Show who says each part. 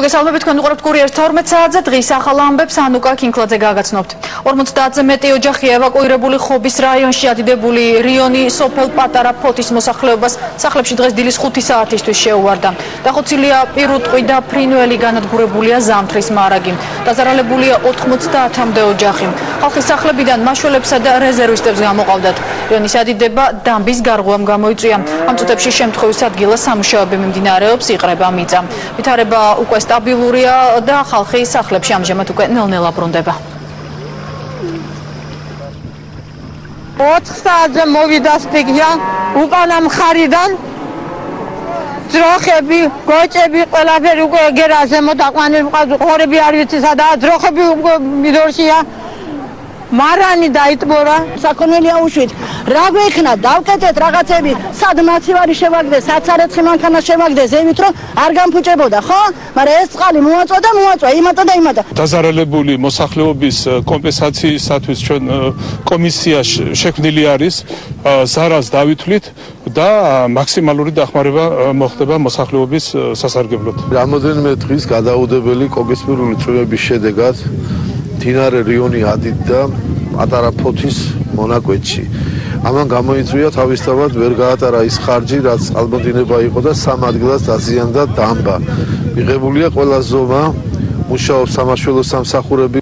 Speaker 1: მოგესალმებით, თქვენ უყურებთ კურიერს 12 საათზე. დღის ახალ ამბებს ანუკა კინკლაძე გაგაცნობთ. 50-ზე მეტი ოჯახი ევაკუირებული ხობის რაიონში ადიდებული რიონი სოფელ პატარა ფოთის მოსახლეობას სახლებში დღეს დილის 5 საათისთვის შეუვარდა. დახოცილია პირუტყვი და ფრინველი, განადგურებულია ზამთრის მარაგი. დაზარალებულია 90-მდე ოჯახი. ხალხის სახლებიდან მაშველებსა და რეზერვისტებს გამოყავდათ. რიონის ადიდება დამბის გარღვევამ გამოიწვია. ამ წუთებში შემთხვევის ადგილას სამუშაოები მიმდინარეობს, იყრება მიწა. ვითარება უკვე სტაბილურია და ხალხი სახლებში ამჟამად უკვე ნელ-ნელა ბრუნდება.
Speaker 2: 4 საათზე მოვიდა სტიგია უკანა მხარიდან ძროხები, გოჭები, ყველაფერი უკვე გერაზე მოდაყვანილი მყავს, ღორები არ ვიცი სადაა, ძროხები უკვე მიდორშია. მარანი დაიტბორა,
Speaker 3: საქონელია უშვით. რა გვექნა, დავკეთეთ რაღაცები, სად მაცივარი შევაგდეს, საცარეთში მანქანა შევაგდეს, ზევით რომ არ გამფუჭებოდა, ხო? მაგრამ ეს წყალი მოაწვა, იმატა.
Speaker 4: დაზარალებული მოსახლეობის კომპენსაციისათვის ჩვენ კომისია შექმნილი არის, ზარალს დავითვლით და მაქსიმალური დახმარება მოხდება მოსახლეობის სასარგებლოდ.
Speaker 5: რამოდენიმე დღის გადაუდებელი კოგისპირული წვიმების შედეგად მდინარე რიონი ადიდდა პატარა ფოთის მონაკვეთში. ამან გამოიწვია თავისთავად ვერ გაატარა ის ხარჯი, რაც წყალმოდინება იყო და სამ ადგილას დაზიანდა დამბა. მიღებულია ყველა ზომა, მუშაობს სამაშველო სამსახურები.